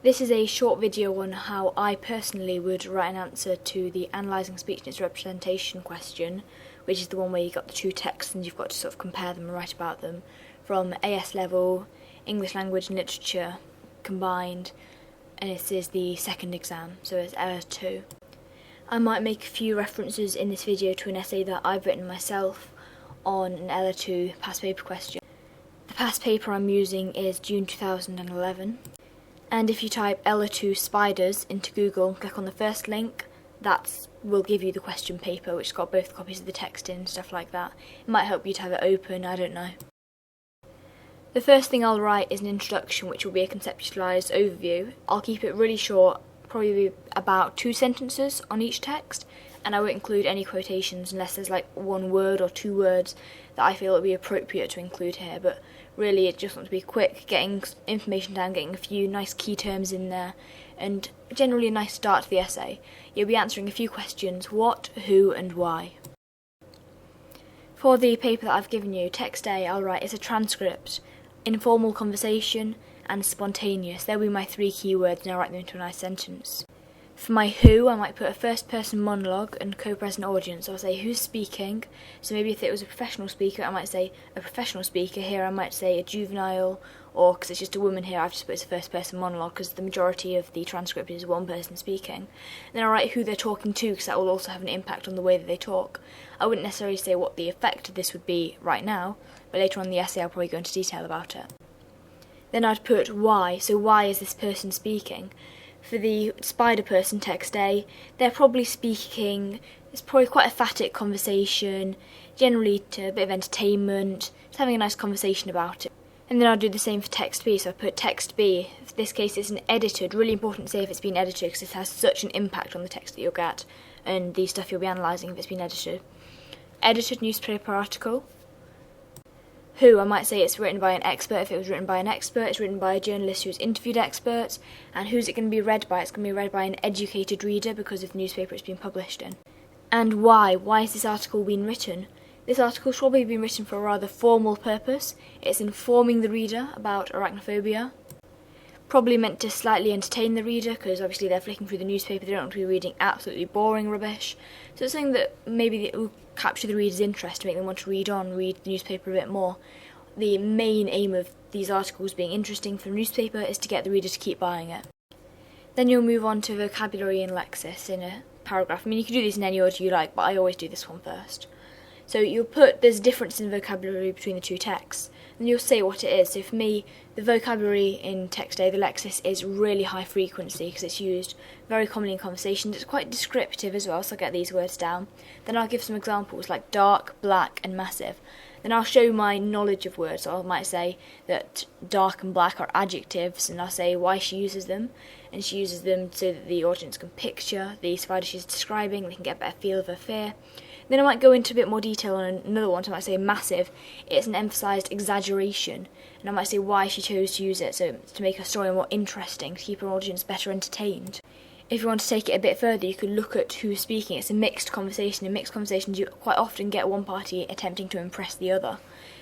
This is a short video on how I personally would write an answer to the Analysing speech and its representation question, which is the one where you've got the two texts and you've got to sort of compare them and write about them, from AS level, English language and literature combined, and this is the second exam, so it's LS2. I might make a few references in this video to an essay that I've written myself on an LS2 past paper question. The past paper I'm using is June 2011. And if you type LS2 spiders into Google and click on the first link, that will give you the question paper, which has got both copies of the text in and stuff like that. It might help you to have it open, I don't know. The first thing I'll write is an introduction, which will be a conceptualised overview. I'll keep it really short, probably about 2 sentences on each text, and I won't include any quotations unless there's like 1 word or 2 words that I feel would be appropriate to include here, but really it just wants to be quick, getting information down, getting a few nice key terms in there, and generally a nice start to the essay. You'll be answering a few questions: what, who and why. For the paper that I've given you, text A, I'll write is a transcript, informal conversation and spontaneous. They'll be my 3 keywords and I'll write them into a nice sentence. For my who, I might put a first person monologue and co-present audience. I'll say who's speaking, so maybe if it was a professional speaker I might say a professional speaker. Here I might say a juvenile, or because it's just a woman here I've just put as a first person monologue because the majority of the transcript is one person speaking. And then I'll write who they're talking to because that will also have an impact on the way that they talk. I wouldn't necessarily say what the effect of this would be right now, but later on in the essay I'll probably go into detail about it. Then I'd put why, so why is this person speaking? For the spider person, text A, they're probably speaking, it's probably quite a phatic conversation, generally to a bit of entertainment, just having a nice conversation about it. And then I'll do the same for text B, so I put text B. In this case it's an edited, really important to say if it's been edited because it has such an impact on the text that you'll get and the stuff you'll be analysing if it's been edited. Edited newspaper article. Who, I might say it's written by an expert. If it was written by an expert, it's written by a journalist who's interviewed experts. And who's it going to be read by? It's going to be read by an educated reader because of the newspaper it's been published in. And why? Why has this article been written? This article's probably been written for a rather formal purpose. It's informing the reader about arachnophobia. Probably meant to slightly entertain the reader because obviously they're flicking through the newspaper, they don't want to be reading absolutely boring rubbish. So it's something that maybe will capture the reader's interest to make them want to read the newspaper a bit more. The main aim of these articles being interesting for the newspaper is to get the reader to keep buying it. Then you'll move on to vocabulary and Lexis in a paragraph. I mean, you can do these in any order you like, but I always do this one first. So you'll put there's a difference in vocabulary between the 2 texts, and you'll say what it is. So for me, the vocabulary in text A, the Lexis, is really high frequency because it's used very commonly in conversations. It's quite descriptive as well, so I'll get these words down. Then I'll give some examples like dark, black and massive. Then I'll show my knowledge of words, so I might say that dark and black are adjectives, and I'll say why she uses them. And she uses them so that the audience can picture the spider she's describing, they can get a better feel of her fear. Then I might go into a bit more detail on another one, so I might say massive. It's an emphasised exaggeration, and I might say why she chose to use it, so to make her story more interesting, to keep her audience better entertained. If you want to take it a bit further, you could look at who's speaking. It's a mixed conversation. In mixed conversations, you quite often get one party attempting to impress the other.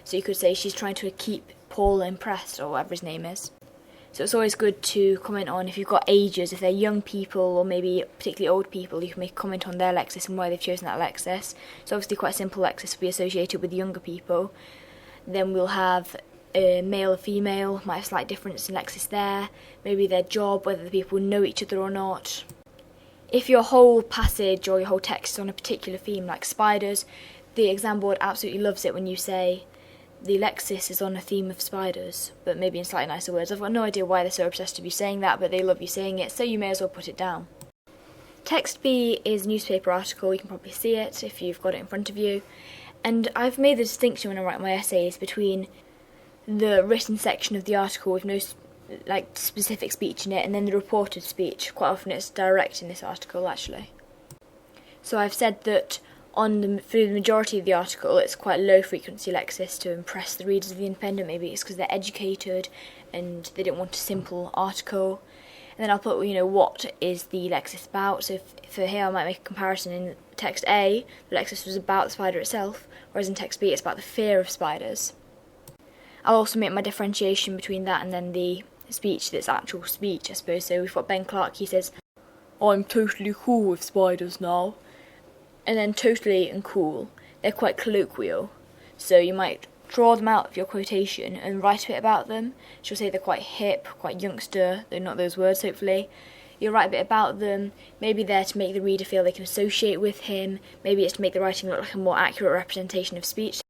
So you could say she's trying to keep Paul impressed, or whatever his name is. So it's always good to comment on if you've got ages, if they're young people or maybe particularly old people, you can make a comment on their Lexis and why they've chosen that Lexis. So obviously quite a simple Lexis will be associated with younger people. Then we'll have a male or female, might have a slight difference in Lexis there. Maybe their job, whether the people know each other or not. If your whole passage or your whole text is on a particular theme like spiders, the exam board absolutely loves it when you say the Lexis is on a theme of spiders, but maybe in slightly nicer words. I've got no idea why they're so obsessed to be saying that, but they love you saying it, so you may as well put it down. Text B is a newspaper article. You can probably see it if you've got it in front of you. And I've made the distinction when I write my essays between the written section of the article with no specific speech in it, and then the reported speech. Quite often it's direct in this article, actually. So I've said that for the majority of the article, it's quite low frequency Lexis to impress the readers of the Independent. Maybe it's because they're educated and they don't want a simple article. And then I'll put, what is the Lexis about? So for here I might make a comparison. In text A, the Lexis was about the spider itself, whereas in text B it's about the fear of spiders. I'll also make my differentiation between that and then the speech that's actual speech, I suppose. So we've got Ben Clark, he says, "I'm totally cool with spiders now." And then totally and cool, they're quite colloquial. So you might draw them out of your quotation and write a bit about them. She'll say they're quite hip, quite youngster, they're not those words, hopefully. You'll write a bit about them, maybe they're to make the reader feel they can associate with him, maybe it's to make the writing look like a more accurate representation of speech.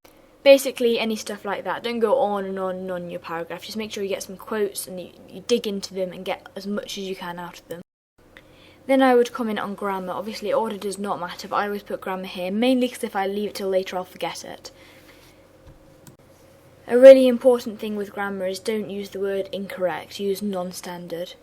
Basically, any stuff like that. Don't go on and on and on in your paragraph, just make sure you get some quotes and you dig into them and get as much as you can out of them. Then I would comment on grammar. Obviously, order does not matter, but I always put grammar here, mainly because if I leave it till later, I'll forget it. A really important thing with grammar is don't use the word incorrect, use non-standard.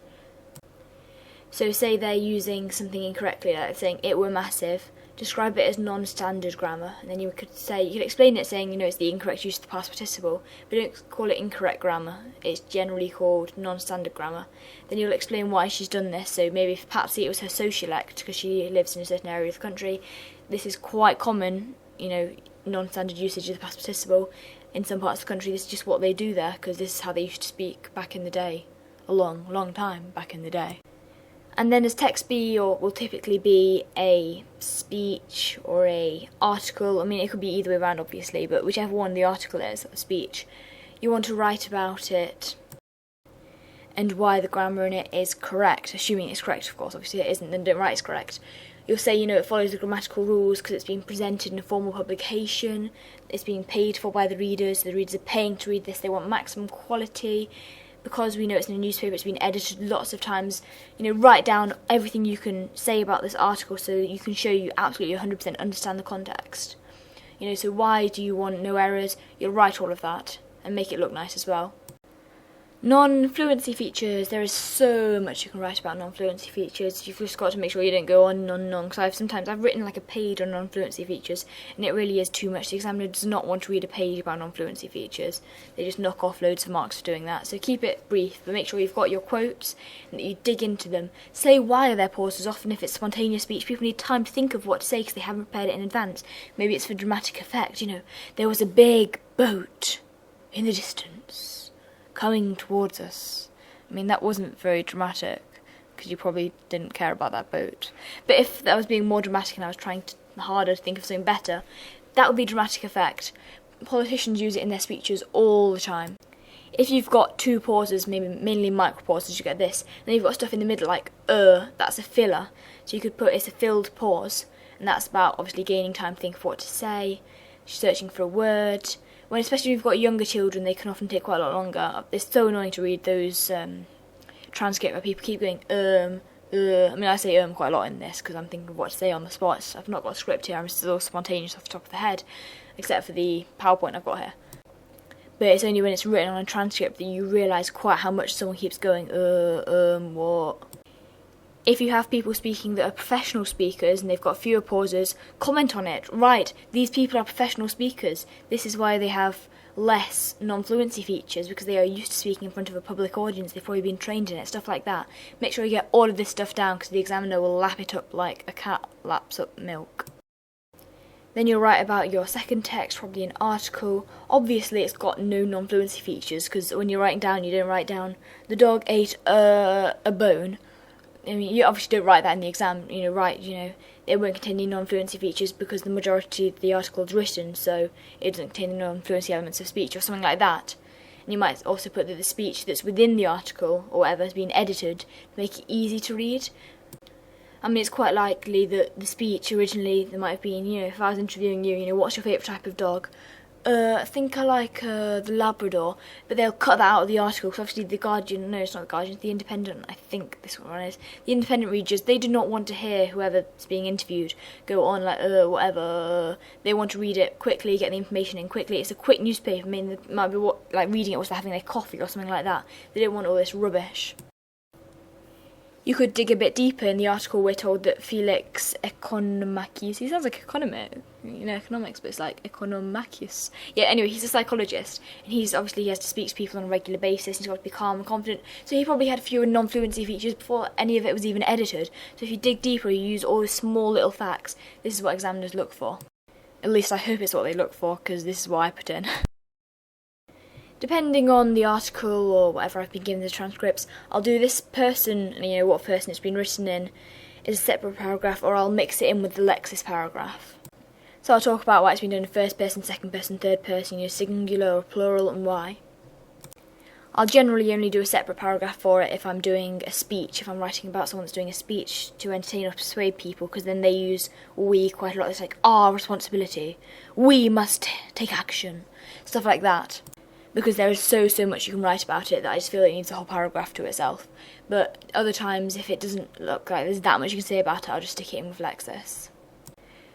So say they're using something incorrectly, like saying it were massive, describe it as non-standard grammar, and then you could explain it saying, it's the incorrect use of the past participle, but don't call it incorrect grammar, it's generally called non-standard grammar. Then you'll explain why she's done this, so maybe if perhaps it was her sociolect, because she lives in a certain area of the country, this is quite common, non-standard usage of the past participle. In some parts of the country, this is just what they do there, because this is how they used to speak back in the day, a long, long time back in the day. And then as text B will typically be a speech or a article. I mean, it could be either way around, obviously, but whichever one the article is, or the speech, you want to write about it and why the grammar in it is correct, assuming it's correct, of course. Obviously it isn't, then don't write it's correct. You'll say, it follows the grammatical rules because it's being presented in a formal publication, it's being paid for by the readers are paying to read this, they want maximum quality. Because we know it's in a newspaper, it's been edited lots of times, write down everything you can say about this article so that you can show you absolutely 100% understand the context. So why do you want no errors? You'll write all of that and make it look nice as well. Non-fluency features. There is so much you can write about non-fluency features. You've just got to make sure you don't go on and on and on. Because I've written like a page on non-fluency features, and it really is too much. The examiner does not want to read a page about non-fluency features. They just knock off loads of marks for doing that. So keep it brief, but make sure you've got your quotes and that you dig into them. Say why are there pauses. Often if it's spontaneous speech, people need time to think of what to say because they haven't prepared it in advance. Maybe it's for dramatic effect. There was a big boat in the distance coming towards us. I mean, that wasn't very dramatic, because you probably didn't care about that boat. But if that was being more dramatic and I was trying harder to think of something better, that would be dramatic effect. Politicians use it in their speeches all the time. If you've got two pauses, maybe mainly micro pauses, you get this. Then you've got stuff in the middle like that's a filler. So you could put it's a filled pause, and that's about obviously gaining time to think of what to say, searching for a word. When especially if you've got younger children, they can often take quite a lot longer. It's so annoying to read those transcripts where people keep going I mean, I say quite a lot in this because I'm thinking of what to say on the spot. I've not got a script here, I'm still spontaneous off the top of the head, except for the PowerPoint I've got here. But it's only when it's written on a transcript that you realise quite how much someone keeps going, what? If you have people speaking that are professional speakers and they've got fewer pauses, comment on it. Right, these people are professional speakers. This is why they have less non-fluency features, because they are used to speaking in front of a public audience. They've probably been trained in it, stuff like that. Make sure you get all of this stuff down because the examiner will lap it up like a cat laps up milk. Then you'll write about your second text, probably an article. Obviously it's got no non-fluency features because when you're writing down, you don't write down the dog ate a bone. I mean, you obviously don't write that in the exam, it won't contain any non-fluency features because the majority of the article is written, so it doesn't contain the non-fluency elements of speech or something like that. And you might also put that the speech that's within the article or whatever has been edited to make it easy to read. I mean, it's quite likely that the speech originally, there might have been, if I was interviewing you, what's your favourite type of dog? I think I like the Labrador, but they'll cut that out of the article because obviously the Guardian, no, it's not the Guardian, it's the Independent, I think this one is. The Independent readers, they do not want to hear whoever's being interviewed go on like, whatever. They want to read it quickly, get the information in quickly. It's a quick newspaper, I mean, they might be reading it whilst they're having their coffee or something like that. They don't want all this rubbish. You could dig a bit deeper. In the article we're told that Felix Economachus, he sounds like economic, economics, but it's like Economachus. Yeah, anyway, he's a psychologist, and he has to speak to people on a regular basis, he's got to be calm and confident, so he probably had fewer non-fluency features before any of it was even edited. So if you dig deeper, you use all the small little facts, this is what examiners look for. At least I hope it's what they look for, because this is what I put in. Depending on the article or whatever I've been given the transcripts, I'll do this person, what person it's been written in, is a separate paragraph, or I'll mix it in with the Lexis paragraph. So I'll talk about why it's been done in first person, second person, third person, singular or plural, and why. I'll generally only do a separate paragraph for it if I'm doing a speech, if I'm writing about someone that's doing a speech to entertain or persuade people, because then they use we quite a lot. It's like, our responsibility, we must take action, stuff like that. Because there is so much you can write about it that I just feel it needs a whole paragraph to itself. But other times, if it doesn't look like there's that much you can say about it, I'll just stick it in with Lexis.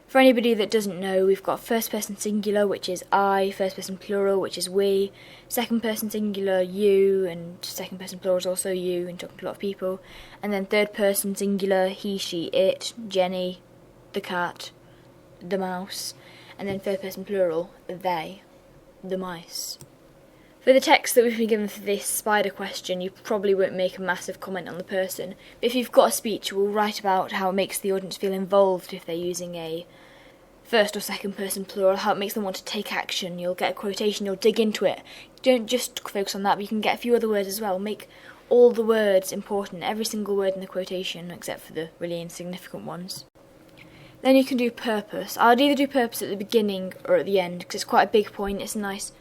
For anybody that doesn't know, we've got first person singular, which is I, first person plural, which is we, second person singular, you, and second person plural is also you, and talking to a lot of people, and then third person singular, he, she, it, Jenny, the cat, the mouse, and then third person plural, they, the mice. For the text that we've been given for this spider question, you probably won't make a massive comment on the person, but if you've got a speech, you will write about how it makes the audience feel involved if they're using a first or second person plural, how it makes them want to take action. You'll get a quotation, you'll dig into it. Don't just focus on that, but you can get a few other words as well. Make all the words important, every single word in the quotation, except for the really insignificant ones. Then you can do purpose. I'd either do purpose at the beginning or at the end, because it's quite a big point, it's a nice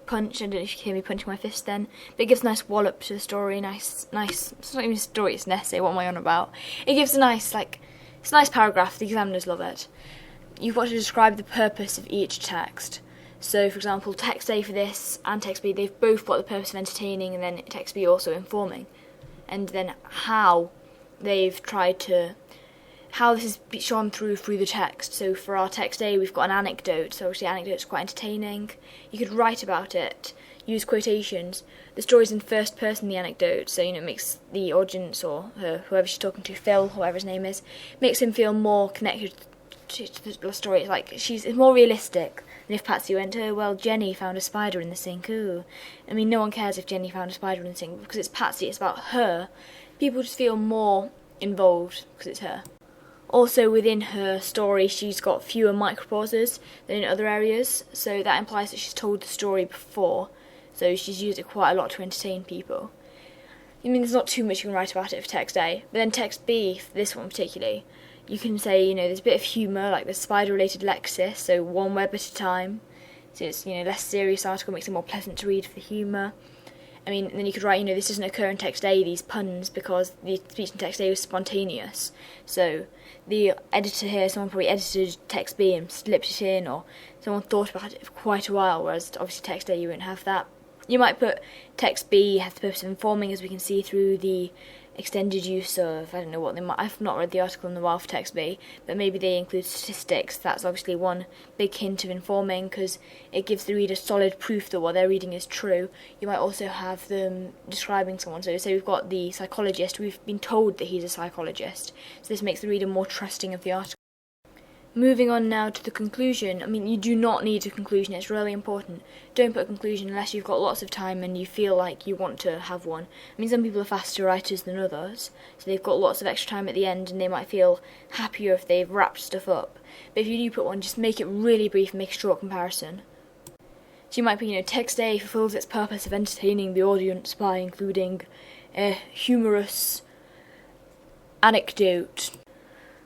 punch. I don't know if you can hear me punching my fist then, but it gives a nice wallop to the story, nice, it's not even a story, it's an essay, what am I on about? It gives a nice, it's a nice paragraph, the examiners love it. You've got to describe the purpose of each text. So, for example, text A for this and text B, they've both got the purpose of entertaining, and then text B also informing. And then how they've tried to, how this is shown through the text. So for our text A, we've got an anecdote, so obviously anecdote's quite entertaining. You could write about it, use quotations. The story's in first person, the anecdote, so it makes the audience, or whoever she's talking to, Phil, whoever his name is, makes him feel more connected to the story. It's like it's more realistic than if Patsy went, oh well, Jenny found a spider in the sink. Ooh. No one cares if Jenny found a spider in the sink because it's Patsy, it's about her. People just feel more involved because it's her. Also within her story, she's got fewer micropauses than in other areas, so that implies that she's told the story before, so she's used it quite a lot to entertain people. There's not too much you can write about it for text A, but then text B, for this one particularly, you can say, there's a bit of humour, like the spider-related Lexis, so one web at a time. So it's, less serious article, makes it more pleasant to read for the humour. And then you could write, this doesn't occur in text A, these puns, because the speech in text A was spontaneous. So the editor here, someone probably edited text B and slipped it in, or someone thought about it for quite a while, whereas obviously text A you won't have that. You might put text B has the purpose of informing, as we can see through the extended use of, I don't know what they might, I've not read the article in a while for text B, but maybe they include statistics. That's obviously one big hint of informing, because it gives the reader solid proof that what they're reading is true. You might also have them describing someone, so say we've got the psychologist, we've been told that he's a psychologist, so this makes the reader more trusting of the article. Moving on now to the conclusion. You do not need a conclusion, it's really important. Don't put a conclusion unless you've got lots of time and you feel like you want to have one. Some people are faster writers than others, so they've got lots of extra time at the end and they might feel happier if they've wrapped stuff up. But if you do put one, just make it really brief and make a short comparison. So you might put, text A fulfills its purpose of entertaining the audience by including a humorous anecdote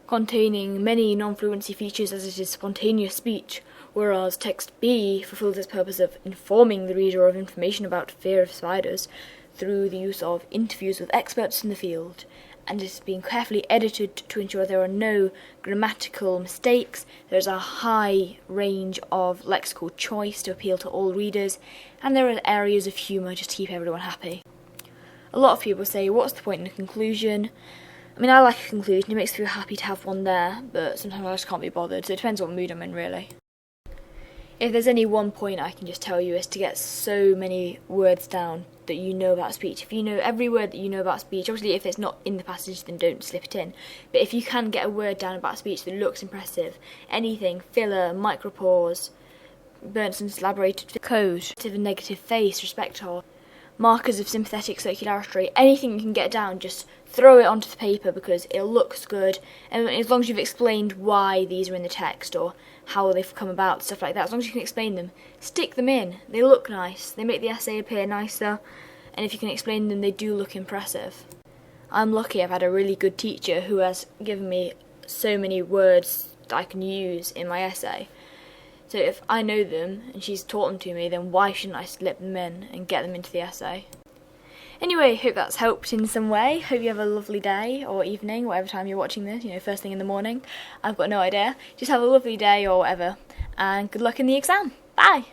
containing many non-fluency features as it is spontaneous speech, whereas text B fulfills its purpose of informing the reader of information about fear of spiders through the use of interviews with experts in the field, and it has been carefully edited to ensure there are no grammatical mistakes. There's a high range of lexical choice to appeal to all readers, and there are areas of humour just to keep everyone happy. A lot of people say, what's the point in a conclusion? I like a conclusion, it makes me feel happy to have one there, but sometimes I just can't be bothered, so it depends what mood I'm in, really. If there's any one point I can just tell you is to get so many words down that you know about speech. If you know every word that you know about speech, obviously if it's not in the passage then don't slip it in, but if you can get a word down about speech that looks impressive, anything, filler, micropause, Berntson's elaborated code, positive and negative face, respector, markers of sympathetic circularity, anything you can get down, just throw it onto the paper because it looks good, and as long as you've explained why these are in the text or how they've come about, stuff like that, as long as you can explain them, stick them in. They look nice, they make the essay appear nicer, and if you can explain them, they do look impressive. I'm lucky I've had a really good teacher who has given me so many words that I can use in my essay. So if I know them and she's taught them to me, then why shouldn't I slip them in and get them into the essay? Anyway, hope that's helped in some way. Hope you have a lovely day or evening, whatever time you're watching this, first thing in the morning. I've got no idea. Just have a lovely day or whatever, and good luck in the exam. Bye!